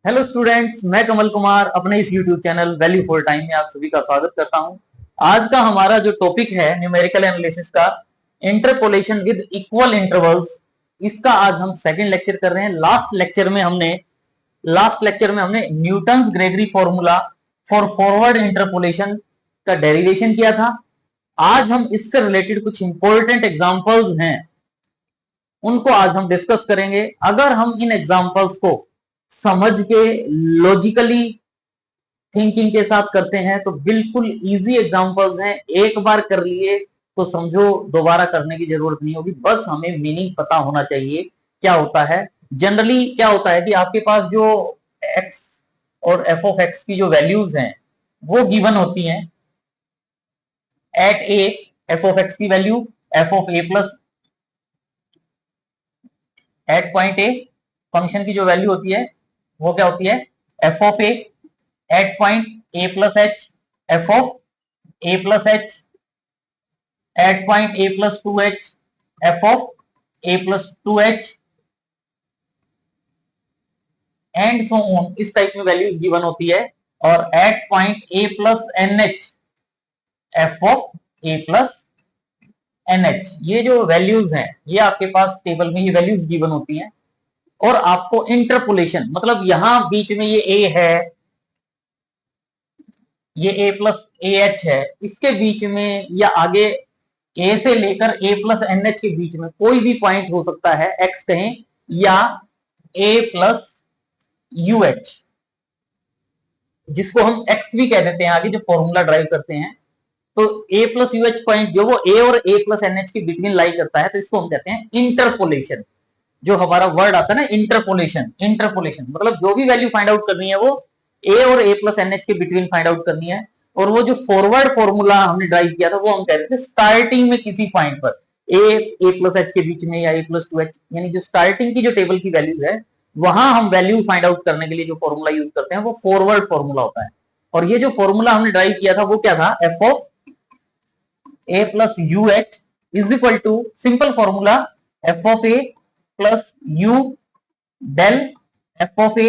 Hello students, मैं कमल कुमार अपने इस YouTube channel value for time में आप सभी का स्वागत करता हूं। आज का हमारा जो टॉपिक है न्यूमेरिकल एनालिसिस का इंटरपोलेशन विद इक्वल इंटरवल्स, इसका आज हम सेकंड लेक्चर कर रहे हैं। लास्ट लेक्चर में हमने Newton's Gregory formula for forward interpolation का डेरिवेशन किया था। आज हम इससे रिलेटेड कुछ इंपॉर्टेंट एग्जांपल्स हैं, उनको आज हम डिस्कस करेंगे। अगर हम इन एग्जांपल्स को समझ के लॉजिकली थिंकिंग के साथ करते हैं तो बिल्कुल इजी एग्जांपल्स हैं। एक बार कर लिए तो समझो दोबारा करने की जरूरत नहीं होगी, बस हमें मीनिंग पता होना चाहिए क्या होता है। जनरली क्या होता है कि आपके पास जो x और f ऑफ x की जो वैल्यूज हैं वो गिवन होती हैं। At a f of x की value f of a plus at point a function की जो वैल्यू होती है वो क्या होती है, f of a at point a plus h, f of a plus h at point a plus 2h, f of a plus 2h and so on. इस type में वैल्यूज गिवन होती है। और at point a plus nh, f of a plus nh, ये जो values हैं ये आपके पास टेबल में ये वैल्यूज गिवन होती हैं। और आपको इंटरपोलेशन मतलब यहां बीच में ये a है, ये a प्लस ए एच है, इसके बीच में या आगे a से लेकर a प्लस एन एच के बीच में कोई भी पॉइंट हो सकता है, x कहें या a प्लस यू एच, जिसको हम x भी कह देते हैं आगे जब फॉर्मूला ड्राइव करते हैं। तो a plus U H point जो वो a और a प्लस एन एच के बिटवीन लाई करता है, तो इसको हम कहते हैं इंटरपोलेशन। जो हमारा वर्ड आता है ना इंटरपोलेशन, इंटरपोलेशन मतलब जो भी वैल्यू फाइंड आउट करनी है वो a और a प्लस एन एच के बिटवीन फाइंड आउट करनी है। और वो जो फॉरवर्ड फॉर्मूला हमने ड्राइव किया था वो हम कहते थे स्टार्टिंग में किसी पॉइंट पर a प्लस एच के बीच में या a प्लस 2h, यानी जो स्टार्टिंग की जो टेबल की वैल्यू है वहां हम वैल्यू फाइंड आउट करने के लिए जो फॉर्मूला यूज करते हैं वो फॉरवर्ड फॉर्मूला होता है। और ये जो फॉर्मूला हमने ड्राइव किया था वो क्या था, f of a plus U H is equal to simple formula f of a plus u del f of a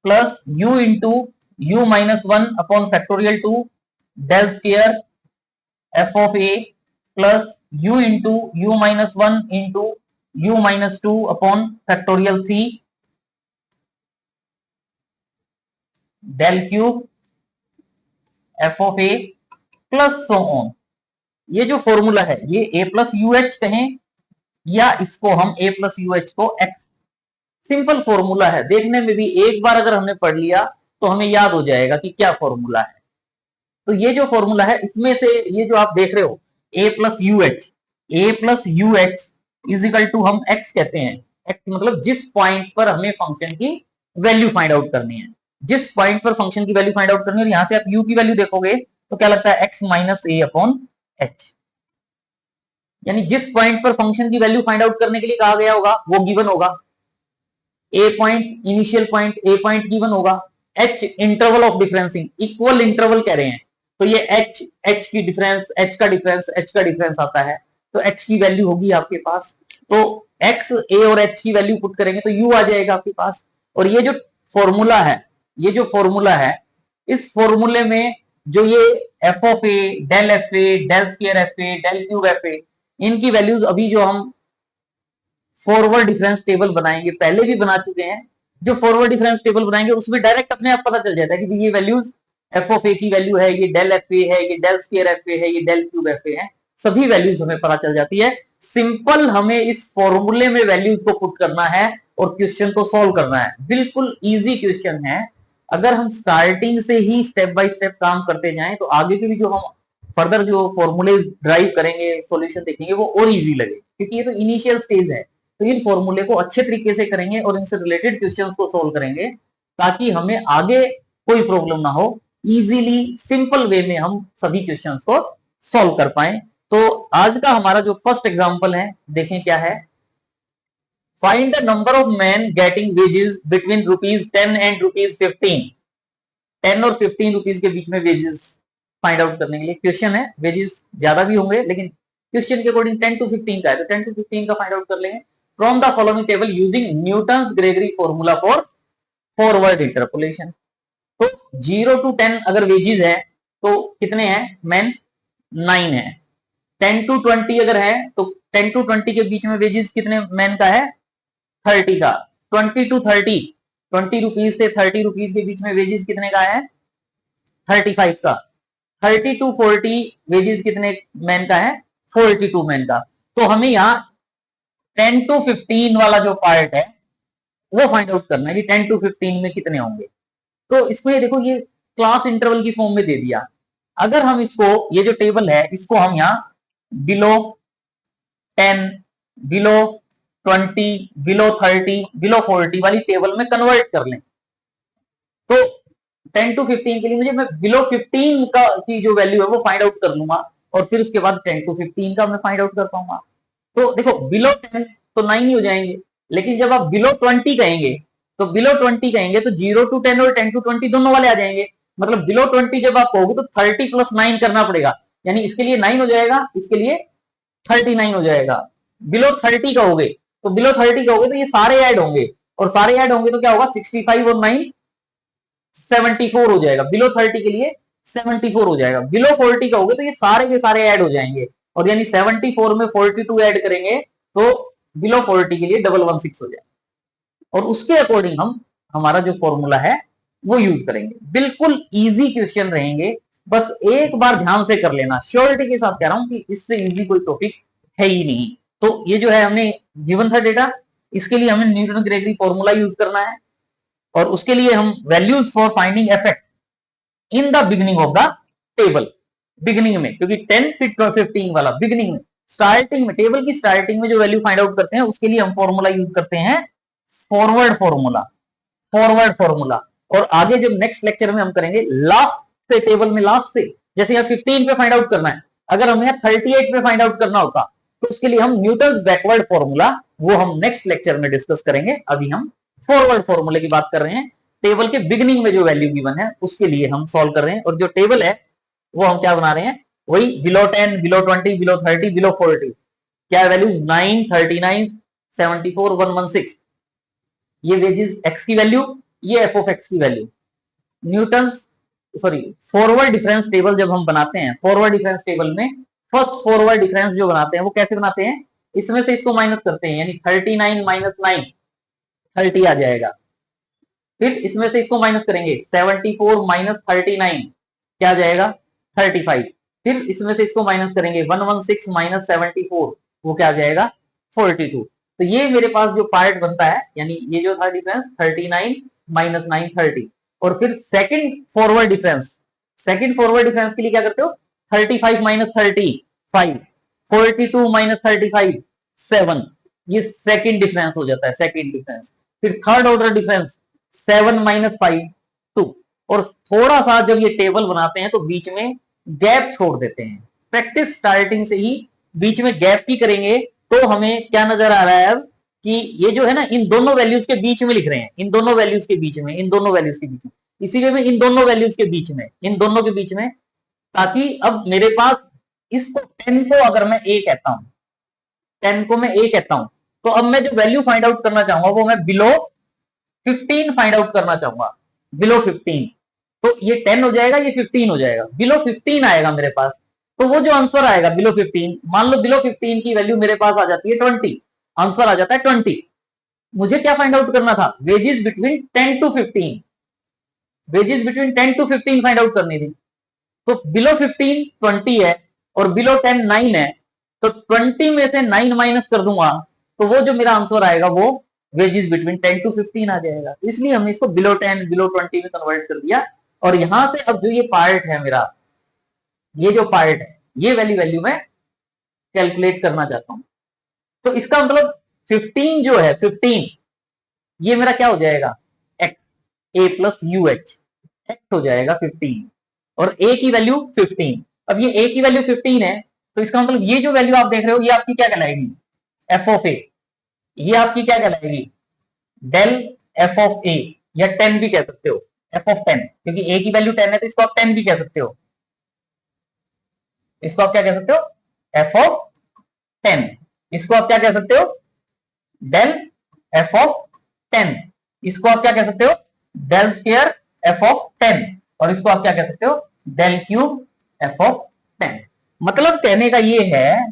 plus u into u minus 1 upon factorial 2 del square f of a plus u into u minus 1 into u minus 2 upon factorial 3 del cube f of a plus so on. ये जो formula है ये a plus U H कहें या इसको हम a plus U H को x, simple formula है। देखने में भी एक बार अगर हमने पढ़ लिया तो हमें याद हो जाएगा कि क्या फॉर्मूला है। तो ये जो फॉर्मूला है इसमें से ये जो आप देख रहे हो a plus U H is equal to हम x कहते हैं। x मतलब जिस पॉइंट पर हमें फंक्शन की वैल्यू फाइंड आउट करनी है, जिस पॉइंट पर फंक्शन की वैल्यू फाइंड आउट करनी है। और यहां से आप u की वैल्यू देखोगे तो क्या लगता है, x minus A upon H, यानी जिस पॉइंट पर फंक्शन की वैल्यू फाइंड आउट करने के लिए कहा गया होगा वो गिवन होगा। A point initial point, a point given होगा, h interval of differencing, equal interval कह रहे हैं तो ये एच की डिफरेंस, एच का डिफरेंस आता है तो एच की वैल्यू होगी आपके पास। तो एक्स, ए और एच की वैल्यू पुट करेंगे तो यू आ जाएगा आपके पास। और ये जो फॉर्मूला है इस फॉर्मूले में जो ये F of A, del F A, del square F A, del cube F A, इनकी वैल्यूज अभी जो हम फॉरवर्ड डिफरेंस टेबल बनाएंगे, पहले भी बना चुके हैं, जो फॉरवर्ड डिफरेंस टेबल बनाएंगे उसमें डायरेक्ट अपने आप पता चल जाता है कि ये वैल्यूज एफ ऑफ ए की वैल्यू है, ये डेल एफ ए है, ये डेल स्क्वायर एफ ए है, ये डेल क्यूब एफ ए है, सभी वैल्यूज हमें पता चल जाती है। सिंपल हमें इस फॉर्मूले में वैल्यूज को पुट करना है और क्वेश्चन को सॉल्व करना है। बिल्कुल इजी क्वेश्चन है। अगर हम स्टार्टिंग से ही स्टेप बाय स्टेप काम करते जाएं तो आगे के भी जो हम फर्दर जो फॉर्मूले ड्राइव करेंगे, सॉल्यूशन देखेंगे, वो और इजी लगे, क्योंकि ये तो इनिशियल स्टेज है। तो इन फॉर्मूले को अच्छे तरीके से करेंगे और इनसे रिलेटेड क्वेश्चंस को सोल्व करेंगे ताकि हमें आगे कोई प्रॉब्लम ना हो, इजीली सिंपल वे में हम सभी क्वेश्चंस को सॉल्व कर पाए। तो आज का हमारा जो फर्स्ट एग्जांपल है देखें क्या है। Find the number of man getting wages between ₹10 and ₹15। 10 और 15 रुपीज के बीच में वेजेस फाइंड आउट करने के लिए क्वेश्चन है। वेजेस ज्यादा भी होंगे लेकिन क्वेश्चन के अकॉर्डिंग 10 to 15 का है, तो 10 to 15 का फाइंड आउट कर लेंगे from the following table using Newton's Gregory formula for forward interpolation. तो 0 to 10 अगर वेजेस है तो कितने हैं मैन, 9 है। 10 to 20 अगर है तो 10 to 20 के बीच में वेजेस कितने मैन का है, 30 का। 20 to 30, 20 रुपीज से 30 रुपीज के बीच में वेजेस कितने का है, 35 का। 30 to 40 वेजेस कितने मैन का है, 42 मैन का। तो हमें यहाँ 10 to 15 वाला जो पार्ट है वो फाइंड आउट करना है कि 10 to 15 में कितने होंगे। तो इसमें देखो ये क्लास इंटरवल की फॉर्म में दे दिया। अगर हम इसको, ये जो टेबल है इसको हम यहाँ बिलो 10, बिलो 20, बिलो 30, बिलो 40 वाली टेबल में कन्वर्ट कर लें, तो 10 to 15 के लिए मुझे मैं बिलो 15 का की जो वैल्यू है वो फाइंड आउट कर लूंगा, और फिर उसके बाद 10 to 15 का मैं फाइंड आउट कर पाऊंगा। तो देखो बिलो 10 तो 9 ही हो जाएंगे, लेकिन जब आप बिलो 20 कहेंगे तो बिलो 20 कहेंगे तो 0 to 10 और 10 to 20 दोनों वाले आ जाएंगे। मतलब बिलो 20 जब आप कहोगे तो 30 plus 9 करना पड़ेगा, यानी इसके लिए 9 हो जाएगा, इसके लिए 39 हो जाएगा। बिलो 30 कहोगे तो बिलो 30 कहोगे तो ये सारे ऐड होंगे, और सारे ऐड होंगे तो क्या होगा, 65 और 9 74 हो जाएगा। बिलो 30 के लिए 74 हो जाएगा। बिलो 40 कहोगे तो ये सारे के सारे ऐड हो जाएंगे, और यानी 74 में 42 ऐड करेंगे तो बिलो 40 के लिए 116 हो जाएगा। और उसके अकॉर्डिंग हम हमारा जो फॉर्मूला है वो यूज करेंगे। बिल्कुल इजी क्वेश्चन रहेंगे, बस एक बार ध्यान से कर लेना। श्योरिटी के साथ कह रहा हूं कि इससे इजी कोई टॉपिक है ही नहीं। तो ये जो है हमने गिवन था डेटा, इसके लिए हमें न्यूटन ग्रेगरी फॉर्मूला यूज करना है, और उसके लिए हम values for finding effect in the beginning of the table, beginning में, क्योंकि 10 फिर 15 वाला बिगिनिंग में, स्टार्टिंग में, टेबल की स्टार्टिंग में जो वैल्यू फाइंड आउट करते हैं उसके लिए हम फॉर्मूला यूज करते हैं फॉरवर्ड फॉर्मूला, फॉरवर्ड फॉर्मूला। और आगे जब नेक्स्ट लेक्चर में हम करेंगे लास्ट से, टेबल में लास्ट से, जैसे यहाँ 15 पे फाइंड आउट करना है, अगर हमें 38 पे फाइंड आउट करना होता तो उसके लिए हम न्यूटन बैकवर्ड फॉर्मूला, वो हम नेक्स्ट लेक्चर में डिस्कस करेंगे। अभी हम फॉरवर्ड फॉर्मूले की बात कर रहे हैं, टेबल के बिगिनिंग में जो वैल्यू गिवन है उसके लिए हम सॉल्व कर रहे हैं। और जो टेबल है वो हम क्या बना रहे हैं, वही बिलो 10, बिलो 20, बिलो 30, बिलो 40, क्या वैल्यूज 9, 39, 74, 116, ये वेजेस एक्स की वैल्यू, ये एफ ऑफ एक्स की value. Newton sorry forward difference table जब हम बनाते हैं, फॉरवर्ड डिफरेंस टेबल में फर्स्ट फॉरवर्ड डिफरेंस जो बनाते हैं वो कैसे बनाते हैं, इसमें से इसको माइनस करते हैं, यानी 39 माइनस 9 30 आ जाएगा। फिर इसमें से इसको माइनस करेंगे, 74 माइनस 39 क्या आ जाएगा, 35। फिर इसमें से इसको माइनस करेंगे, 116 माइनस 74 वो क्या आ जाएगा, 42। तो ये मेरे पास जो पार्ट बनता है, यानी ये जो था डिफरेंस 39 माइनस 9 30। और फिर second forward difference, second forward difference के लिए क्या करते हो, 35 माइनस 35 42 माइनस 35 7, ये सेकंड डिफरेंस हो जाता है, सेकंड डिफरेंस। फिर थर्ड ऑर्डर डिफरेंस 7 माइनस 5 2। और थोड़ा सा जब ये टेबल बनाते हैं तो बीच में गैप छोड़ देते हैं। प्रैक्टिस स्टार्टिंग से ही बीच में गैप की करेंगे तो हमें क्या नजर आ रहा है अब, कि ये जो है ना इन दोनों वैल्यूज के बीच में लिख रहे हैं, इन दोनों वैल्यूज के बीच में, इन दोनों वैल्यूज के बीच में, इसीलिए मैं इन दोनों वैल्यूज के बीच में, इन दोनों के बीच में, ताकि अब मेरे पास इसको 10 को अगर मैं ए कहता हूं, 10 को मैं ए कहता हूं, तो अब मैं जो वैल्यू फाइंड आउट करना चाहूंगा वो मैं बिलो 15 फाइंड आउट करना चाहूंगा, बिलो 15। तो ये 10 हो जाएगा, ये 15 हो जाएगा, बिलो 15 आएगा मेरे पास। तो वो जो आंसर आएगा बिलो 15, मान लो बिलो 15 की वैल्यू मेरे पास आ जाती है 20, आंसर आ जाता है 20। मुझे क्या फाइंड आउट करना था, wages between 10 to 15, wages between 10 to 15 find out करनी थी। तो बिलो 15 20 है और बिलो 10 9 है, तो 20 में से 9 माइनस कर दूंगा तो वो जो मेरा आंसर आएगा वो वेजेस बिटवीन 10 टू 15 आ जाएगा। तो इसलिए हमने इसको बिलो 10 बिलो 20 में कन्वर्ट कर दिया। और यहां से अब जो ये पार्ट है मेरा, ये जो पार्ट है, ये वैल्यू मैं कैलकुलेट करना चाहता हूं। तो इसका मतलब 15 जो है 15, ये मेरा क्या हो जाएगा, एक्स ए प्लस यू एच, एक्स हो जाएगा 15 और ए की वैल्यू 15। अब ये ए की वैल्यू 15 है तो इसका मतलब ये जो वैल्यू आप देख रहे हो ये आपकी क्या कहलाएगी, एफ ऑफ ए, ये आपकी क्या कहलाएगी, डेल एफ ऑफ ए, या 10 भी कह सकते हो, एफ ऑफ 10, क्योंकि ए की वैल्यू 10 है तो इसको आप 10 भी कह सकते हो, इसको आप क्या कह सकते हो, एफ ऑफ 10, इसको आप क्या कह सकते हो, डेल एफ ऑफ 10, इसको आप क्या कह सकते हो, डेल स्क्वायर एफ ऑफ 10, और इसको आप क्या कह सकते हो, डेल क्यूब एफ ऑफ 10। मतलब कहने का ये है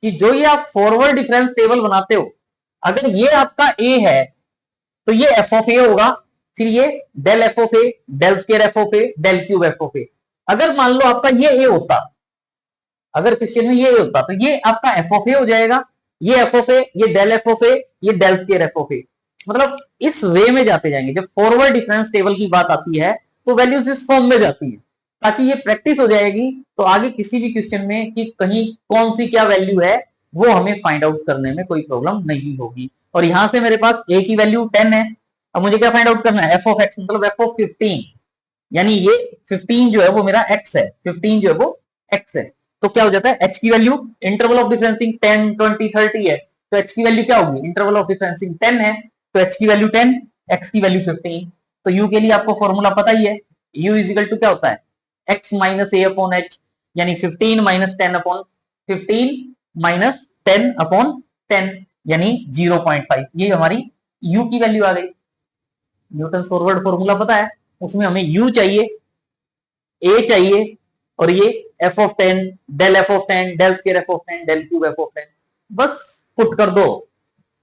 कि जो ये आप फॉरवर्ड डिफरेंस टेबल बनाते हो, अगर ये आपका ए है तो ये एफ ऑफ ए होगा, फिर ये del F of A, del square F of A, del cube F of a. अगर मान लो आपका ये ए होता, अगर क्वेश्चन में ये होता तो ये आपका एफ ऑफ ए हो जाएगा, ये एफ ऑफ ए, ये डेल एफ ऑफ ए, ये डेल स्क्वायर एफ ऑफ ए। मतलब इस वे में जाते जाएंगे। जब फॉरवर्ड डिफरेंस टेबल की बात आती है तो वैल्यूज इस फॉर्म में जाती है, ताकि ये प्रैक्टिस हो जाएगी, तो आगे किसी भी क्वेश्चन में कि कहीं कौन सी क्या वैल्यू है वो हमें फाइंड आउट करने में कोई प्रॉब्लम नहीं होगी। और यहां से मेरे पास ए की वैल्यू 10 है, अब मुझे क्या फाइंड आउट करना है, एफ ऑफ एक्स मतलब एफ ऑफ 15, यानी ये 15 जो है वो मेरा एक्स है, 15 जो है वो एक्स है। तो क्या हो जाता है, एच की वैल्यू इंटरवल ऑफ डिफरेंसिंग 10 20 30 है, तो एच की वैल्यू क्या होगी, इंटरवल ऑफ डिफरेंसिंग 10 है, तो एच की वैल्यू 10, एक्स की वैल्यू 15। तो यू के लिए आपको फॉर्मूला पता ही है, यू इज इक्वल टू क्या होता है, x minus A upon H, यानी 15 माइनस 10 अपॉन 15 माइनस 10 अपॉन 10, यानी 0.5। ये हमारी यू की वैल्यू आ गई। न्यूटन फॉरवर्ड फॉर्मूला पता है, उसमें हमें यू चाहिए, ए चाहिए, और ये F of 10, del F of 10, del square F of 10, del cube F of 10, बस पुट कर दो,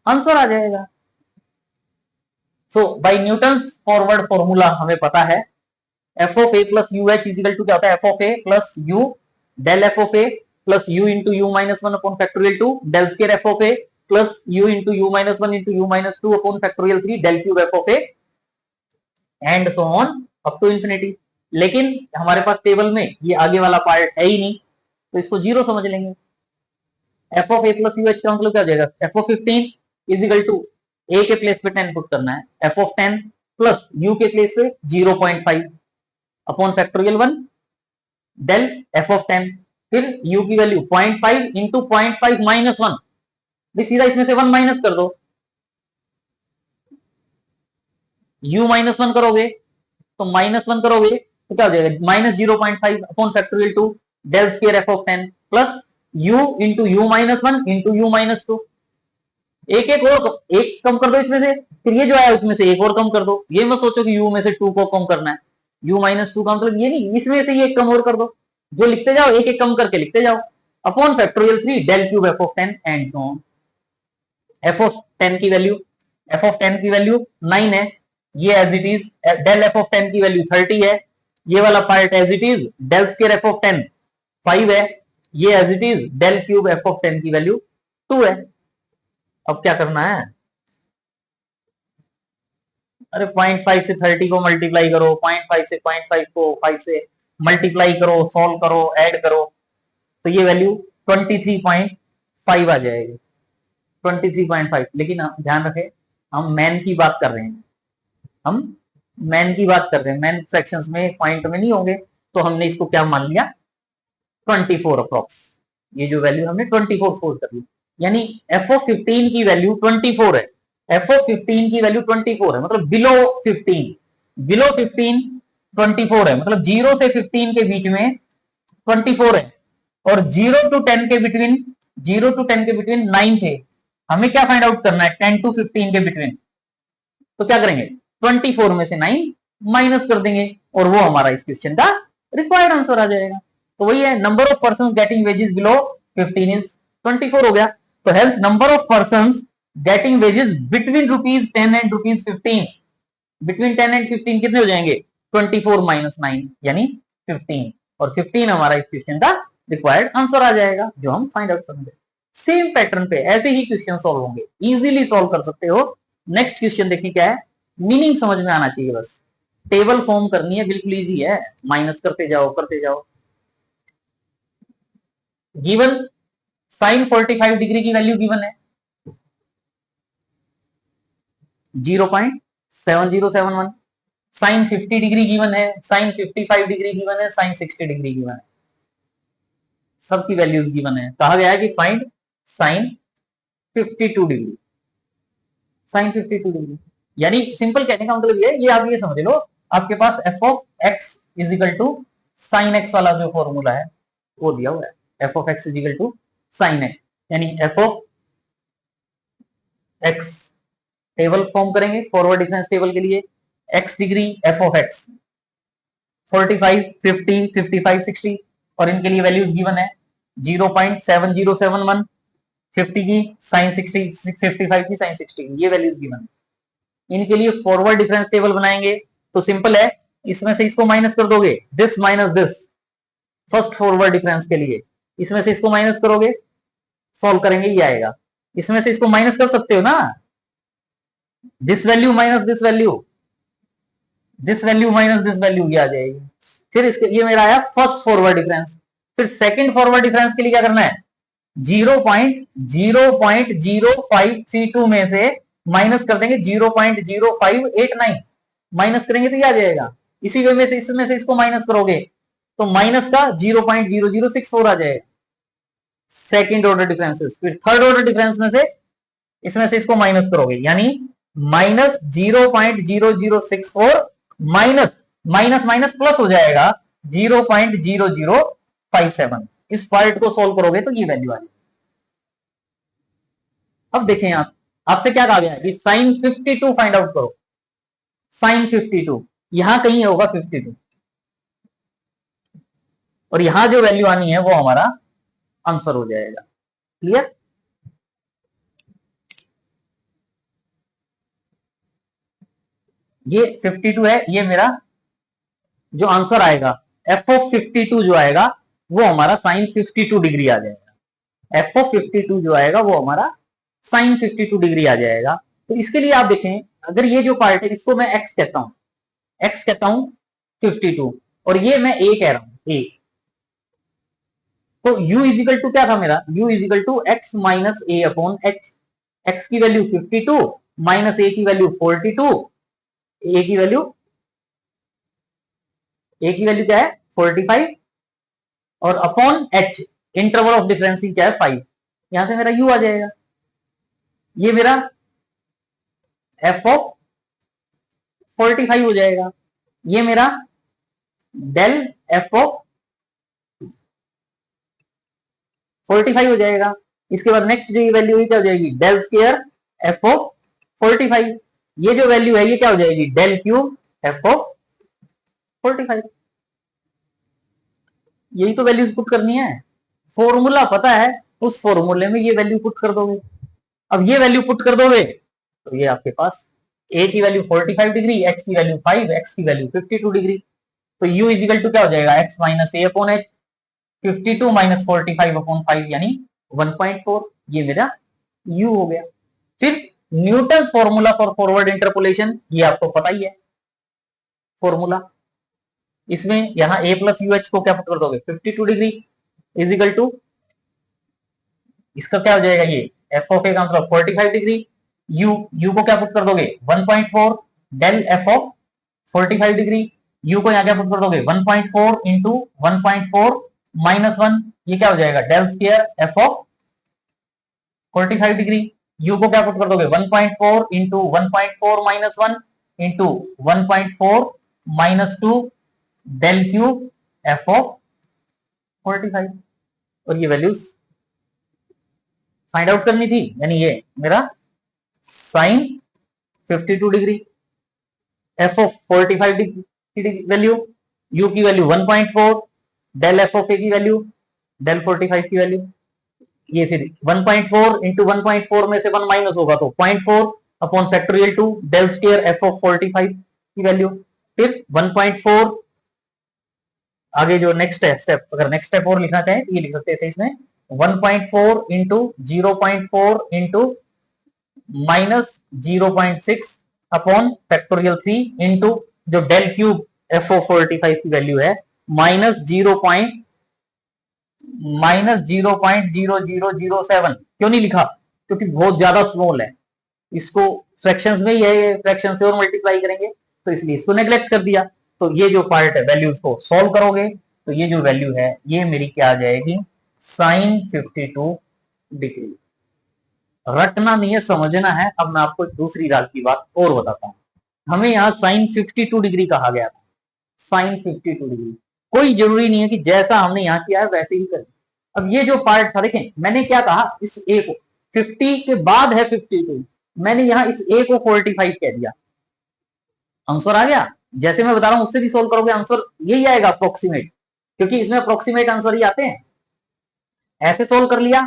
आंसर आ जाएगा। So by Newton forward formula हमें पता है F of A plus U H is equal to क्या होता है, F of A plus U del F of A plus you into you minus 1 upon factorial 2 del square F of A plus you into you minus 1 into you minus 2 upon factorial 3 del cube F of A and so on up to infinity. लेकिन हमारे पास table में ये आगे वाला part है ही नहीं, तो इसको जीरो समझ लेंगे। F of A plus you h का मतलब क्या हो जाएगा, f of 15 is equal to a के प्लेस पे 10 पुट करना है, एफ ऑफ 10 प्लस यू के प्लेस पे 0.5 upon factorial 1 del F of 10, फिर यू की वैल्यू 0.5 इंटू 0.5 माइनस 1, सीधा इसमें से 1 माइनस कर दो, u माइनस 1 करोगे तो माइनस 1 करोगे तो क्या हो जाएगा, minus 0.5 upon factorial 2 del square F of 10 plus u into you minus 1 into you minus 2। एक एक और एक कम कर दो इसमें से, फिर ये जो आया उसमें से एक और कम कर दो। ये मत सोचो कि u में से 2 को कम करना है, u माइनस 2 का मतलब ये नहीं, इसमें से ये एक कम और कर दो, जो लिखते जाओ एक एक कम करके लिखते जाओ, upon factorial 3 del cube F of 10 and so on. F of 10 की वैल्यू, एफ ऑफ 10 की वैल्यू 9 है, ये as it is, del F of 10 की वैल्यू 30 है, ये वाला part as it is, del square F of 10 5 है, ये as it is, del cube F of 10 की वैल्यू 2 है। अब क्या करना है, अरे 0.5 से 30 को मल्टीप्लाई करो, 0.5 से 0.5 को 5 से मल्टीप्लाई करो, सॉल्व करो, ऐड करो, तो ये वैल्यू 23.5 आ जाएगी, 23.5। लेकिन ध्यान रखें हम मैन की बात कर रहे हैं, हम मैन की बात कर रहे हैं, मैन फ्रैक्शंस में पॉइंट में नहीं होंगे, तो हमने इसको क्या मान लिया, 24 अप्रोक्स। ये जो वैल्यू हमने 24 सोच कर ली, यानी एफ ऑफ 15 की वैल्यू 24 है, एफ ऑफ 15 की वैल्यू 24 है, मतलब बिलो 15, बिलो 15 24 है, मतलब 0 से 15 के बीच में 24 है, और 0 टू 10 के बिटवीन, 0 टू 10 के बिटवीन 9 थे। हमें क्या फाइंड आउट करना है, 10 टू 15 के बिटवीन, तो क्या करेंगे, 24 में से 9 माइनस कर देंगे, और वो हमारा इस क्वेश्चन का रिक्वायर्ड आंसर आ जाएगा। तो वही है, number of persons getting wages below 15 is 24 हो गया। तो हेल्स number of persons getting wages between ₹10 and ₹15, between 10 and 15 कितने हो जाएंगे, 24 माइनस 9 यानी 15, और 15 हमारा इस क्वेश्चन का रिक्वायर्ड आंसर आ जाएगा, जो हम फाइंड आउट करेंगे। सेम पैटर्न पे ऐसे ही क्वेश्चन सॉल्व होंगे, इजीली सॉल्व कर सकते हो। नेक्स्ट क्वेश्चन देखिए क्या है, मीनिंग समझ में आना चाहिए, बस टेबल फॉर्म करनी है, बिल्कुल इजी है, माइनस करते जाओ करते जाओ। गिवन साइन 45 डिग्री की वैल्यू गिवन है 0.7071, साइन 50 डिग्री गिवन है, साइन 55 डिग्री गिवन है, साइन 60 डिग्री गिवन है, सबकी वैल्यूज गिवन है। कहा गया है कि find sine 52 degree, sine 52 degree, यानी सिंपल कहने का मतलब ये आप ये समझ लो, आपके पास f of x is equal to sine x वाला जो फॉर्मूला है वो दिया हुआ है, F of x is equal to sine x, यानी f of x table form करेंगे फॉरवर्ड डिफरेंस टेबल के लिए, x degree F of x 45, 50, 55, 60 और इनके लिए वैल्यूज गिवन है 0.7071, 50 की साइन 60, 55 की साइन 60, ये वैल्यूज गिवन है। इनके लिए फॉरवर्ड डिफरेंस टेबल बनाएंगे तो सिंपल है, इसमें से इसको माइनस कर दोगे, this minus this, first forward difference के लिए इसमें से इसको माइनस करोगे, सॉल्व करेंगे, ये आएगा। इसमें से इसको माइनस कर सकते हो ना, this value minus this value, this value minus this value, ये आ जाएगी। फिर इसके ये मेरा आया फर्स्ट फॉरवर्ड डिफरेंस। फिर सेकंड फॉरवर्ड डिफरेंस के लिए क्या करना है, 0.00532 में से माइनस कर देंगे 0.0589, माइनस करेंगे तो ये आ जाएगा। इसी वे में से इसमें से इसको माइनस करोगे तो माइनस का 0.0064 आ जाएगा, सेकंड ऑर्डर डिफरेंसेस। फिर थर्ड ऑर्डर डिफरेंस में से इसमें से इसको माइनस करोगे, यानी minus 0.0064 minus minus minus plus हो जाएगा 0.0057। इस पार्ट को सोल्व करोगे तो ये वैल्यू आ जाएगी। अब देखें आप, आपसे क्या कहा गया है कि साइन 52 फाइंड आउट करो, साइन 52 यहां कहीं होगा 52 और यहां जो वैल्यू आनी है वो हमारा आंसर हो जाएगा। क्लियर? ये 52 है, ये मेरा जो आंसर आएगा एफ ऑफ 52 जो आएगा वो हमारा साइन 52 डिग्री आ जाएगा। एफ ऑफ 52 जो आएगा वो हमारा साइन 52 डिग्री आ जाएगा। तो इसके लिए आप देखें, अगर ये जो पार्ट है इसको मैं एक्स कहता हूं, एक्स कहता हूं 52 और ये मैं ए कह रहा हूं ए, तो u इजिकल टू क्या था मेरा, u equal to X minus A upon H. X की वैल्यू 52 माइनस ए की वैल्यू 42, ए की वैल्यू क्या है 45 और upon H interval of difference क्या है 5, यहां से मेरा u आ जाएगा। ये मेरा एफ ऑफ 45 हो जाएगा, ये मेरा डेल एफ ऑफ 45 हो जाएगा। इसके बाद नेक्स्ट जो वैल्यू है क्या हो जाएगी, डेल स्क्वायर एफ ऑफ 45। ये जो वैल्यू है ये क्या हो जाएगी, डेल क्यूब एफ ऑफ 45। यही तो वैल्यूज पुट करनी है, फॉर्मूला पता है, उस फॉर्मूले में ये वैल्यू पुट कर दोगे। अब ये वैल्यू पुट कर दोगे तो ये आपके पास ए की वैल्यू 45 डिग्री, एच की वैल्यू 5, एक्स की वैल्यू 52 डिग्री। तो u इजिकल टू क्या हो जाएगा, x minus A upon H, 52 minus 45 upon 5 यानी 1.4, ये मेरा u हो गया। फिर Newton formula for forward interpolation, ये आपको पता ही है फॉर्मूला। इसमें यहां a प्लस यू एच को क्या पुट कर दोगे 52 डिग्री इजिकल टू, इसका क्या हो जाएगा, ये एफ ऑफ ए का मतलब 45 डिग्री, u को क्या पुट कर दोगे 1.4 del F of 45 degree, u को यहां क्या पुट कर दोगे 1.4 इंटू 1.4 माइनस 1, ये क्या हो जाएगा del square F of 45 degree. u को क्या पुट कर दोगे 1.4 into 1.4 minus 1 into 1.4 minus 2 del cube F of 45, और ये वैल्यूज फाइंड आउट करनी थी। यानी ये मेरा sine 52 degree, F of 45 degree value, u की वैल्यू 1.4, डेल एफ ऑफ ए की वैल्यू डेल 45 की वैल्यू, ये फिर 1.4 इंटू 1.4 में से 1 माइनस होगा तो 0.4 upon factorial 2 del square F of 45 की वैल्यू, फिर 1.4 आगे जो नेक्स्ट है स्टेप, अगर नेक्स्ट स्टेप और लिखना चाहें तो ये लिख सकते थे इसमें 1.4 into 0.4 into minus 0.6 upon factorial 3 into जो डेल क्यूब एफ ओ 45 की वैल्यू है माइनस 0.0007। क्यों नहीं लिखा, क्योंकि बहुत ज्यादा स्मॉल है, इसको फ्रैक्शंस में ही है, फ्रैक्शन से और मल्टीप्लाई करेंगे तो इसलिए इसको नेग्लेक्ट कर दिया। तो ये जो पार्ट है वैल्यूज को सॉल्व करोगे तो ये जो वैल्यू है ये मेरी क्या आ जाएगी साइन 52 डिग्री। रटना नहीं है, समझना है। अब मैं आपको दूसरी राज की बात और बताता हूं। हमें यहाँ साइन 52 डिग्री कहा गया था, साइन 52 डिग्री, कोई जरूरी नहीं है कि जैसा हमने यहाँ किया है वैसे ही करें। अब ये जो पार्ट था देखें, मैंने क्या कहा, इस ए को 50 के बाद है 52, मैंने यहाँ इस ए को 45 कह दिया, आंसर आ गया। जैसे मैं बता रहा हूं उससे भी सोल्व करोगे आंसर यही आएगा अप्रोक्सीमेट, क्योंकि इसमें अप्रोक्सीमेट आंसर ही आते हैं। ऐसे सोल्व कर लिया।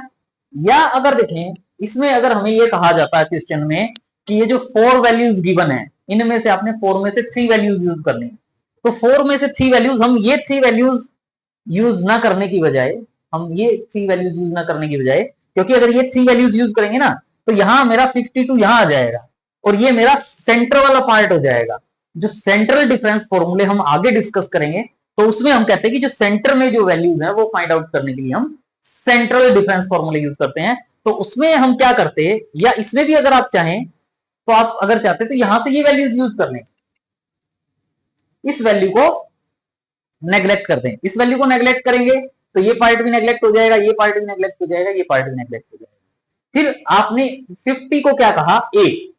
या अगर देखें इसमें अगर हमें ये कहा जाता है क्वेश्चन में कि ये जो 4 वैल्यूज गिवन है इनमें से आपने 4 में से 3 वैल्यूज यूज करनी, तो 4 में से 3 वैल्यूज हम ये 3 वैल्यूज यूज ना करने की बजाय ये 3 वैल्यूज यूज ना करने की बजाय, क्योंकि अगर ये 3 वैल्यूज यूज करेंगे ना तो यहां मेरा 52 यहां आ जाएगा और ये मेरा सेंटर वाला पार्ट हो जाएगा। जो सेंट्रल डिफरेंस फॉर्मूले हम आगे डिस्कस करेंगे तो उसमें हम कहते हैं कि जो सेंटर में जो वैल्यूज है वो फाइंड आउट करने के लिए हम सेंट्रल डिफरेंस फॉर्मूले यूज करते हैं। तो उसमें हम क्या करते हैं, या इसमें भी अगर आप चाहें तो आप अगर चाहते तो यहां से ये वैल्यूज यूज कर लें, इस वैल्यू को नेग्लेक्ट कर दें। इस वैल्यू को नेग्लेक्ट करेंगे तो ये पार्ट भी नेग्लेक्ट हो जाएगा, ये पार्ट भी नेग्लेक्ट हो जाएगा, ये पार्ट भी नेग्लेक्ट हो जाएगा। फिर आपने 50 को क्या कहा ए,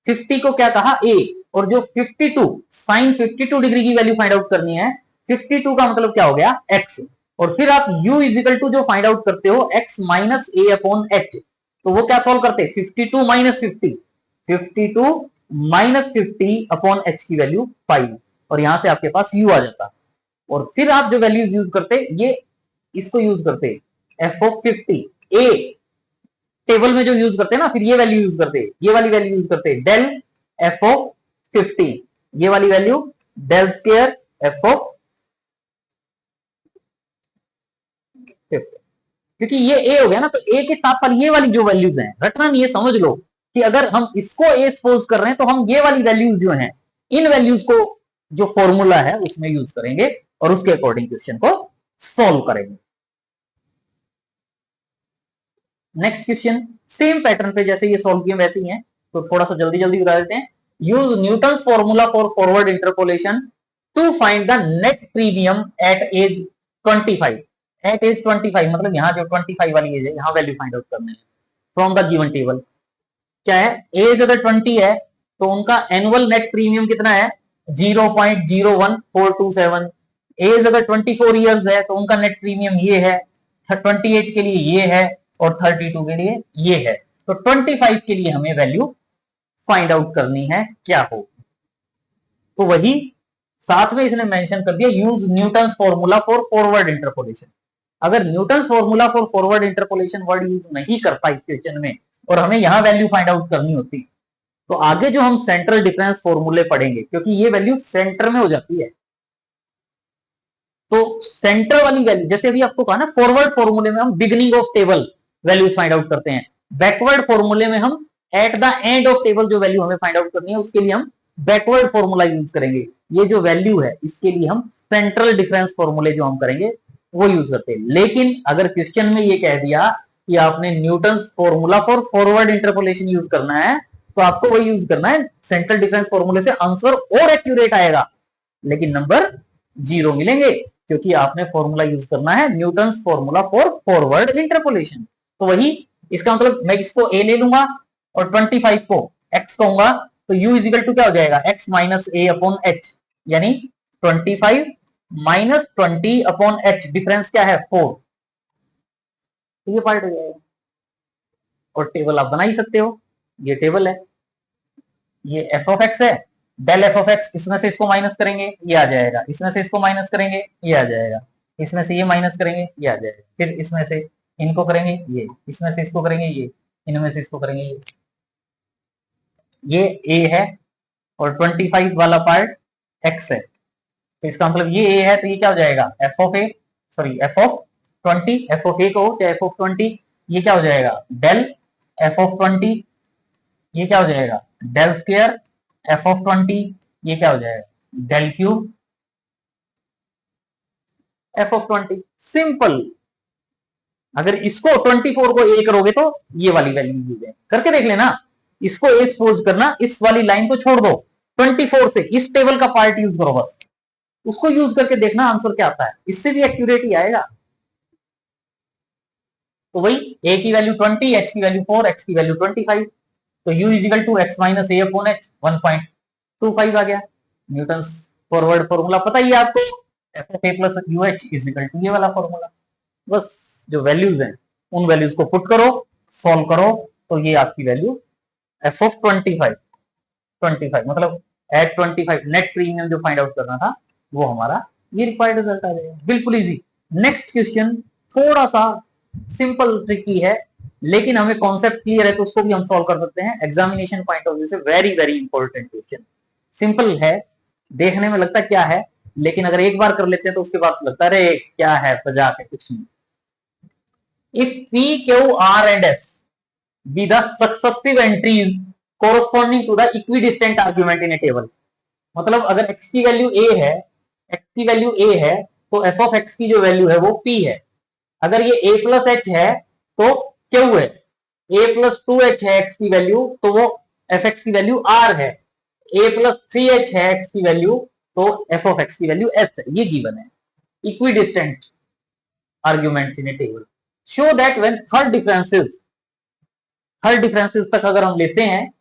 50 को क्या कहा ए, और जो 52 साइन 52 डिग्री की वैल्यू फाइंड आउट करनी है, 52 का मतलब क्या हो गया एक्स, और फिर आप u इजिकल टू जो फाइंड आउट करते हो x minus A upon H, तो वो क्या सॉल्व करते 52 माइनस 50, 52 माइनस 50 अपॉन एच की वैल्यू 5, और यहां से आपके पास u आ जाता। और फिर आप जो वैल्यूज यूज करते ये इसको यूज करते एफ ऑफ 50 ए टेबल में जो यूज करते हैं ना, फिर ये वैल्यू यूज करते, ये वाली वैल्यू यूज करते डेल एफ ऑफ 50, ये वाली value del square F of 50, क्योंकि ये ए हो गया ना, तो ए के साथ साथ ये वाली जो वैल्यूज हैं रटना नहीं है, समझ लो कि अगर हम इसको ए सपोज कर रहे हैं तो हम ये वाली वैल्यूज जो हैं इन वैल्यूज को जो फॉर्मूला है उसमें यूज करेंगे और उसके अकॉर्डिंग क्वेश्चन को सॉल्व करेंगे। नेक्स्ट क्वेश्चन सेम पैटर्न पे जैसे ये सॉल्व किए वैसे ही है, तो थोड़ा सा जल्दी जल्दी बता देते हैं। Use Newton's formula for forward interpolation to find the net premium at age 25, at age 25 मतलब यहाँ जो 25 वाली एज है यहाँ वैल्यू फाइंड आउट करने है फ्रॉम द गिवन टेबल। क्या है, एज अगर 20 है तो उनका एनुअल नेट प्रीमियम कितना है 0.01427, एज अगर 24 इयर्स है तो उनका नेट प्रीमियम ये है, 28 के लिए ये है और 32 के लिए ये है। तो 25 के लिए हमें वैल्यू फाइंड आउट करनी है क्या हो, तो वही साथ में इसने मेंशन कर दिया use Newton's formula for forward interpolation. अगर Newton's formula for forward interpolation word use नहीं करता इस क्वेश्चन में और हमें यहां वैल्यू फाइंड आउट करनी होती तो आगे जो हम सेंट्रल डिफरेंस फॉर्मूले पढ़ेंगे, क्योंकि ये वैल्यू सेंटर में हो जाती है, तो सेंटर वाली वैल्यू जैसे अभी आपको कहा ना फॉरवर्ड फॉर्मूले में हम beginning of table values find out करते हैं, बैकवर्ड फॉर्मूले में हम at the end of table जो वैल्यू हमें फाइंड आउट करनी है उसके लिए हम बैकवर्ड फॉर्मूला यूज करेंगे। ये जो वैल्यू है इसके लिए हम सेंट्रल डिफरेंस फॉर्मूले जो हम करेंगे वो यूज करते हैं। लेकिन अगर क्वेश्चन में ये कह दिया कि आपने Newton's formula for forward interpolation use करना है तो आपको वही यूज करना है, सेंट्रल डिफरेंस फॉर्मूले से आंसर और एक्यूरेट आएगा लेकिन नंबर 0 मिलेंगे, क्योंकि आपने फॉर्मूला यूज करना है Newton's formula for forward interpolation. तो वही इसका मतलब मैं इसको ए ले लूंगा और 25 को x कहूंगा, तो u इजिकल टू क्या हो जाएगा x minus A upon H, यानी 25 माइनस 20 अपॉन एच, डिफरेंस क्या है 4, तो ये पार्ट हो जाएगा। और टेबल आप बना ही सकते हो, ये टेबल है, ये एफ ऑफ एक्स है, डेल एफ ऑफ एक्स, इसमें से इसको माइनस करेंगे ये आ जाएगा, इसमें से इसको माइनस करेंगे ये आ जाएगा, इसमें से ये माइनस करेंगे ये आ जाएगा, फिर इसमें से इनको करेंगे ये, इसमें से इसको करेंगे ये, इनमें से इसको करेंगे ये ए है और 25 वाला पार्ट एक्स है, तो इसका मतलब ये ए है तो ये क्या हो जाएगा f of a, sorry f of 20, f of a को क्या एफ ऑफ 20, ये क्या हो जाएगा डेल एफ ऑफ 20, ये क्या हो जाएगा डेल स्क्वायर एफ ऑफ 20, ये क्या हो जाएगा del cube F of 20। Simple. अगर इसको 24 को ए करोगे तो ये वाली वैल्यू यूज है, करके देख लेना, इसको ए सपोज करना, इस वाली लाइन को छोड़ दो, 24 से इस टेबल का पार्ट यूज करो बस, उसको यूज करके देखना आंसर क्या आता है, इससे भी एक्यूरेट ही आएगा। तो वही ए की वैल्यू 20, एच की वैल्यू 4, एक्स की वैल्यू 25, तो u equal to X minus A upon H 1.25 आ गया। न्यूटन्स फॉरवर्ड फॉर्मूला पता ही है आपको, F of A plus you H equal to ये वाला फॉर्मूला। बस जो वैल्यूज हैं उन वैल्यूज को पुट करो, सॉल्व करो, तो ये आपकी वैल्यू एफ ऑफ 25 मतलब एट 25 नेट प्रीमियम जो फाइंड आउट करना था वो हमारा ये रिक्वायर्ड रिजल्ट आ जाएगा, बिल्कुल इजी। नेक्स्ट क्वेश्चन थोड़ा सा सिंपल ट्रिकी है, लेकिन हमें कॉन्सेप्ट क्लियर है तो उसको भी हम सॉल्व कर सकते हैं। एग्जामिनेशन पॉइंट ऑफ व्यू से very very important question, simple है, देखने में लगता क्या है, लेकिन अगर एक बार कर लेते हैं तो उसके बाद लगता है अरे क्या है, मजाक है, कुछ नहीं। If P, Q, R and S be the successive entries corresponding to the equidistant argument in a table, मतलब अगर x की वैल्यू a है, x की वैल्यू a है तो f of x की जो वैल्यू है वो p है। अगर ये a प्लस h है तो q है, a प्लस 2h है x की वैल्यू तो वो fx की वैल्यू r है, a प्लस 3h है x की वैल्यू तो f of x की वैल्यू s है। ये गिवन है equidistant arguments in A table. Show that when third differences तक अगर हम लेते हैं,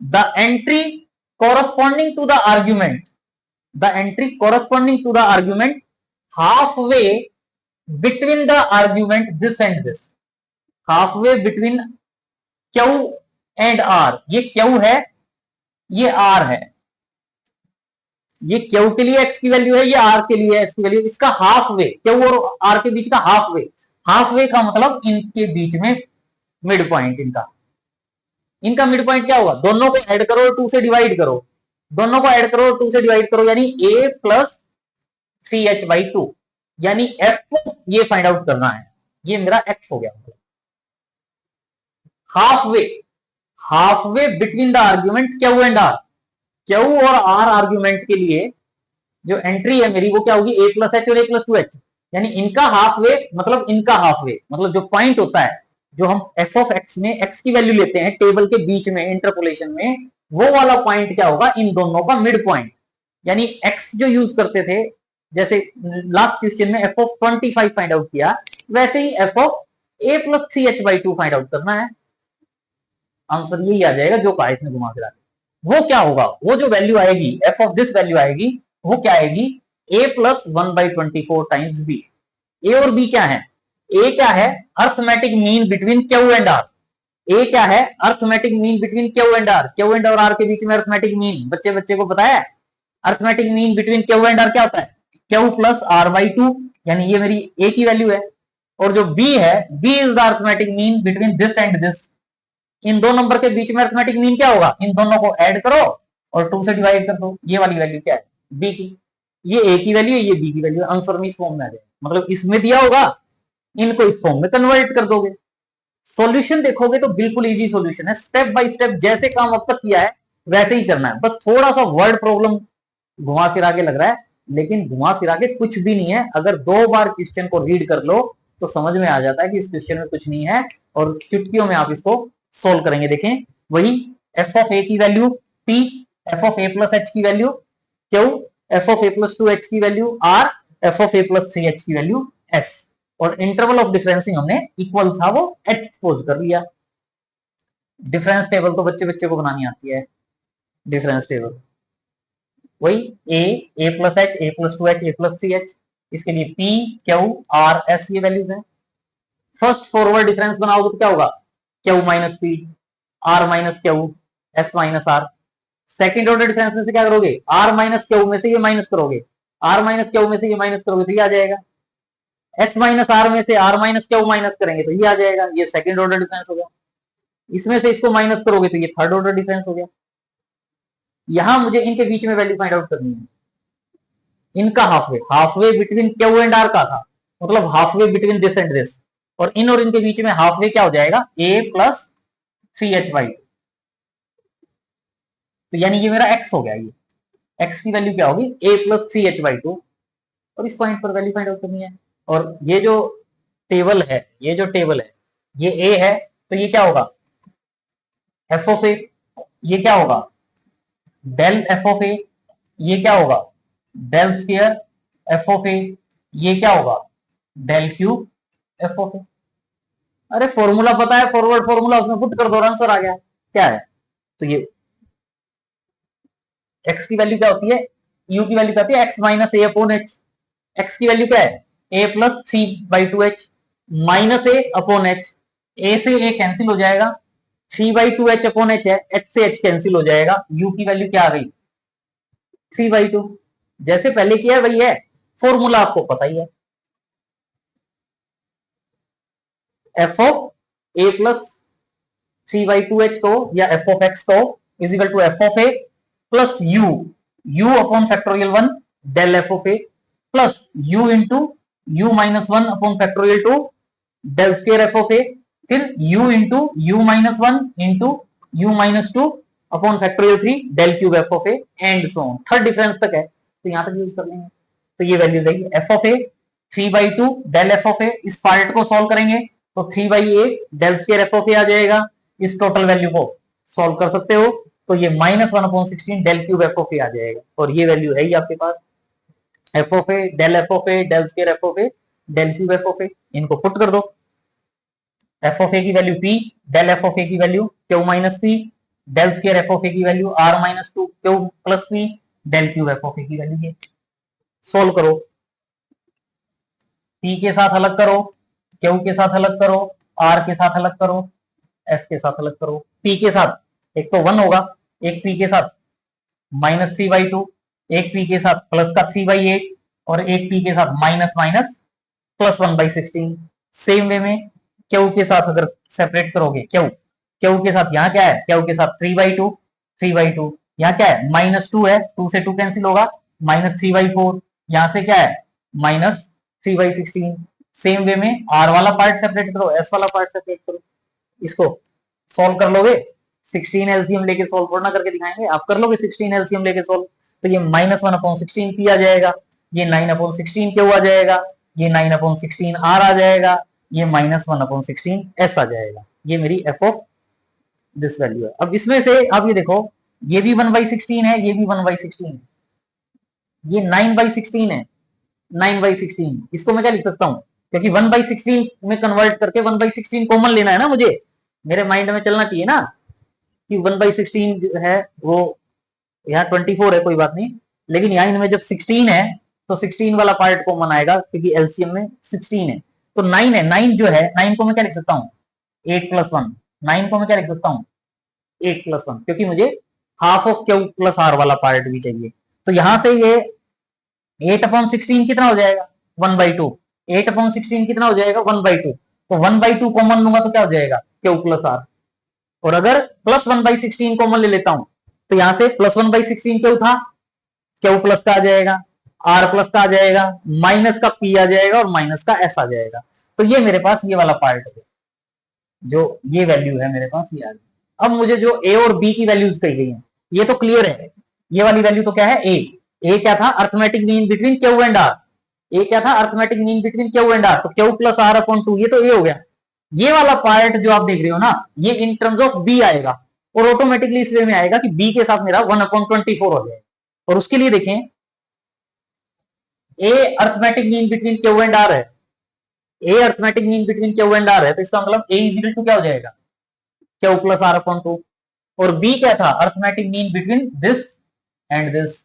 the entry corresponding to the argument halfway between the argument this and this, halfway between Q and R, ये Q है ये R है, ये Q के लिए x की वैल्यू है, ये R के लिए x की वैल्यू, इसका हाफ वे, Q और R के बीच का हाफ वे का मतलब इनके बीच में मिड पॉइंट, इनका मिड पॉइंट क्या होगा, दोनों को ऐड करो और 2 से डिवाइड करो, दोनों को ऐड करो और 2 से डिवाइड करो, यानी a प्लस 3h/2, यानी f ये फाइंड आउट करना है, ये मेरा x हो गया। Half way between the argument Q and R, Q और R आर्ग्यूमेंट के लिए जो एंट्री है मेरी वो क्या होगी, a प्लस h और a प्लस 2h, यानी इनका हाफ वे मतलब जो पॉइंट होता है, जो हम f ऑफ x में x की वैल्यू लेते हैं टेबल के बीच में इंटरपोलेशन में, वो वाला पॉइंट क्या होगा, इन दोनों का मिड पॉइंट, यानी x जो यूज करते थे, जैसे लास्ट क्वेश्चन में f ऑफ 25 फाइंड आउट किया, वैसे ही f of a plus 3h/2 find out करना है। आंसर यही आ जाएगा जो कहा इसने घुमा फिरा के। वो क्या होगा, वो जो वैल्यू आएगी f ऑफ दिस वैल्यू आएगी, वो क्या आएगी, a plus 1/24 times b। a और b क्या है, a क्या है, arithmetic mean between Q and R, a क्या है, arithmetic mean between Q and R, Q and R के बीच में अर्थमेटिक मीन, बच्चे को पता है arithmetic mean between Q and R क्या होता है, Q प्लस R/2, यानी ये मेरी a की वैल्यू है। और जो b है, b is the arithmetic mean between this and this, इन दो नंबर के बीच में अर्थमेटिक मीन क्या होगा, इन दोनों को ऐड करो और 2 से डिवाइड कर दो, ये वाली वैल्यू क्या है, b की, ये a की वैल्यू है, ये b की वैल्यू है, आंसर में इस फॉर्म में आ जाएगा, मतलब इसमें दिया होगा, इनको इस फॉर्म में कन्वर्ट कर दोगे। सॉल्यूशन देखोगे तो बिल्कुल इजी सॉल्यूशन है, स्टेप बाय स्टेप जैसे काम अब तक किया है वैसे ही करना है, बस थोड़ा सा वर्ड प्रॉब्लम घुमा फिरा के लग रहा है, लेकिन घुमा फिरा के कुछ भी नहीं है, अगर 2 बार क्वेश्चन को रीड कर लो तो समझ में आ जाता है कि इस क्वेश्चन में कुछ नहीं है, और चुटकियों में आप इसको सोल्व करेंगे। देखें वही f ऑफ a की value p, f of a plus h की value q, f of a plus 2h की value r, f of a plus 3h की वैल्यू s, और इंटरवल ऑफ डिफरेंसिंग हमने इक्वल था वो h सपोज कर लिया। डिफरेंस टेबल तो बच्चे को बनानी आती है, डिफरेंस टेबल वही a plus h, a plus 2h, a plus 3h, इसके लिए p, q, r, s ये वैल्यूज हैं। फर्स्ट फॉरवर्ड डिफरेंस बनाओगे तो क्या होगा, Q minus P, R minus Q, S minus R। Second order difference में से क्या करोगे, R माइनस Q में से ये माइनस करोगे, R माइनस Q में से ये माइनस करोगे तो ये आ जाएगा, S माइनस R में से R माइनस Q माइनस करेंगे तो ये आ जाएगा, ये सेकेंड ऑर्डर डिफरेंस हो गया। इसमें से इसको माइनस करोगे तो ये थर्ड ऑर्डर डिफरेंस हो गया। यहां मुझे इनके बीच में वैल्यू फाइंड आउट करनी है, इनका half way between Q and R का था, मतलब half way between this and this, और इन और इनके बीच में हाफ वे क्या हो जाएगा, a प्लस 3h/2, तो यानी ये मेरा x हो गया, ये x की वैल्यू क्या होगी, a प्लस 3h/2, और इस पॉइंट पर वैल्यू फाइंड आउट करनी है। और ये जो टेबल है ये a है, तो ये क्या होगा, f ऑफ a, ये क्या होगा डेल f ऑफ a, ये क्या होगा del square f of a, ये क्या होगा del cube f of a। अरे फॉर्मूला पता है, फॉरवर्ड फॉर्मूला, उसमें पुट कर दो, आंसर आ गया। क्या है, तो ये x की वैल्यू क्या होती है, u की वैल्यू क्या होती है, x minus a upon h, x की वैल्यू क्या है a plus 3/2h minus a upon h, a से a कैंसिल हो जाएगा, 3/2h अपॉन h है, h से h कैंसिल हो जाएगा, u की वैल्यू क्या आ गई 3/2। जैसे पहले किया है वही है, फॉर्मूला आपको पता ही है, F of A plus 3/2h को या एफ ऑफ एक्स को is equal to f of A plus u upon factorial 1 del F of A plus you into you minus 1 upon factorial 2 del square F of a, फिर u into you minus 1 into you minus 2 upon factorial 3 del cube F of A and so on, third difference तक है तो यहां तक use कर लेंगे। तो ये वैल्यू देगी f of a 3/2 del F of a, इस पार्ट को सॉल्व करेंगे तो 3/8 del square F of a आ जाएगा, इस टोटल वैल्यू को सॉल्व कर सकते हो तो ये -1/16 del cube F of a आ जाएगा, और ये वैल्यू है ही आपके पास f of A del F of A del square F of A del cube F of a, इनको पुट कर दो, एफ ऑफ ए की value p del F of ए की value q minus p del square F of ए की value r minus 2 q plus p del cube F of ए की value ये solve करो, p के साथ अलग करो, q के साथ अलग करो, r के साथ अलग करो, s के साथ अलग करो। p के साथ एक तो 1 होगा, एक p के साथ -3/2, एक p के साथ प्लस का 3/8 और एक p के साथ minus minus plus 1/16। Same way में क्यू के साथ अगर सेपरेट करोगे, क्यू के साथ यहाँ क्या है, क्यू के साथ 3/2 यहाँ क्या है -2 है, 2 से 2 कैंसिल होगा, -3/4 यहाँ से क्या है -3/16। सेम वे में r वाला पार्ट सेपरेट करो, s वाला पार्ट सेपरेट करो, इसको सॉल्व कर लोगे, 16 एलसीएम लेके सॉल्व करना करके दिखाएंगे, आप कर लोगे 16 एलसीएम लेके सॉल्व तो ये -1/16 p आ जाएगा, ये 9/16 क्यू आ जाएगा, ये 9/16 r आ जाएगा, ये -1/16 s आ जाएगा। ये मेरी f ऑफ दिस वैल्यू है। अब इसमें से आप ये देखो, ये भी 1/16 है, ये भी 1/16 है, ये 9/16 है, 9/16 इसको मैं क्या लिख सकता हूं, क्योंकि 1/16 में कन्वर्ट करके 1/16 कॉमन लेना है ना, मुझे मेरे माइंड में चलना चाहिए ना कि 1/16 जो है वो यहाँ 24 है, कोई बात नहीं, लेकिन यहाँ इनमें जब 16 है तो 16 वाला पार्ट कॉमन आएगा क्योंकि एलसीएम में 16 है, तो 9 है, 9 जो है 9 को मैं क्या लिख सकता हूँ 8 + 1, 9 को मैं क्या लिख सकता हूँ 8 + 1, क्योंकि मुझे half of Q plus R वाला पार्ट भी चाहिए। तो यहां से ये 8/16 कितना हो जाएगा 1/2, 8/16 कितना हो जाएगा 1/2, तो 1/2 कॉमन लूंगा तो क्या हो जाएगा क्यू प्लस आर, और अगर प्लस 1/16 कॉमन ले लेता हूं तो यहां से प्लस 1/16 क्यू था, क्यू प्लस का आ जाएगा, आर प्लस का आ जाएगा, माइनस का पी आ जाएगा और माइनस का एस आ जाएगा। तो ये मेरे पास ये वाला पार्ट है, जो ये वैल्यू है मेरे पास ये आ गई। अब मुझे जो ए और बी की वैल्यूज कही गई हैं ये तो क्लियर है, ये वाली वैल्यू तो क्या है ए क्या था arithmetic mean between Q and r, a क्या था arithmetic mean between Q and r, तो क्यू प्लस आर अपॉन 2 ये तो ए हो गया। ये वाला पार्ट जो आप देख रहे हो ना ये इन टर्म्स ऑफ बी आएगा, और ऑटोमेटिकली इस वे में आएगा कि बी के साथ मेरा 1/24 हो जाएगा। और उसके लिए देखें a arithmetic mean between Q and r है, a arithmetic mean between Q and r है, तो इसका मतलब ए इज इक्वल टू क्या हो जाएगा क्यू प्लस आर अपॉन 2, और बी क्या था arithmetic mean between this and this,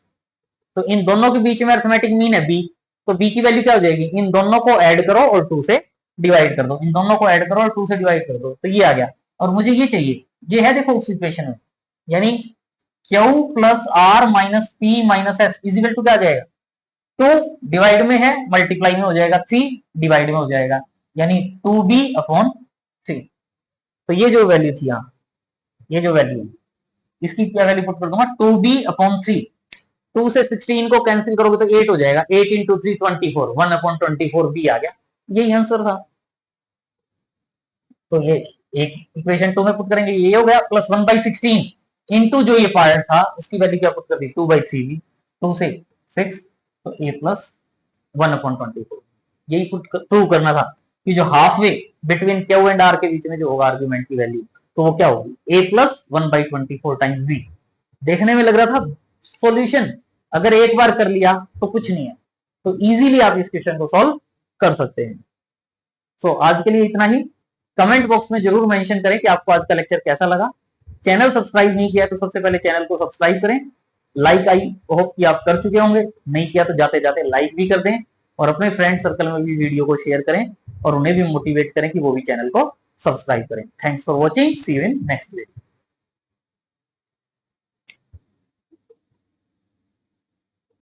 तो इन दोनों के बीच में अर्थमेटिक मीन है बी, तो बी की वैल्यू क्या हो जाएगी इन दोनों को ऐड करो और 2 से डिवाइड कर दो, इन दोनों को ऐड करो और 2 से डिवाइड कर दो, तो ये आ गया। और मुझे ये चाहिए, ये है देखो उस इक्वेशन में, यानी Q plus R minus P minus S is equal to क्या आ जाएगा 2 डिवाइड में है मल्टीप्लाई में हो जाएगा 3 डिवाइड में हो जाएगा, यानी 2b/3। तो ये जो वैल्यू थी यहाँ, ये जो वैल्यू है इसकी क्या वैल्यू पुट कर दूंगा 2b/3, 2 से 16 को कैंसिल करोगे तो 8 हो जाएगा, 8 × 3 24, 1/24 b आ गया, यही आंसर था। तो ये एक इक्वेशन 2 में पुट करेंगे, ये हो गया प्लस 1/16 इंटू जो ये पार्ट था उसकी वैल्यू क्या पुट कर दी 2/3, 2 से 6 तो a प्लस 1/24, यही पुट प्रूव करना था कि जो half way between Q and R के बीच में जो होगा आर्गुमेंट की वैल्यू तो वो क्या होगी a प्लस 1/24 टाइम्स b। देखने में लग रहा था सॉल्यूशन, अगर एक बार कर लिया तो कुछ नहीं है, तो इजीली आप इस क्वेश्चन को सॉल्व कर सकते हैं। सो आज के लिए इतना ही, कमेंट बॉक्स में जरूर मेंशन करें कि आपको आज का लेक्चर कैसा लगा। चैनल सब्सक्राइब नहीं किया तो सबसे पहले चैनल को सब्सक्राइब करें, लाइक आई होप कि आप कर चुके होंगे, नहीं किया तो जाते जाते लाइक भी कर दें और अपने फ्रेंड सर्कल में भी वीडियो को शेयर करें और उन्हें भी मोटिवेट करें कि वो भी चैनल को सब्सक्राइब करें। Thanks for watching, see you in next video.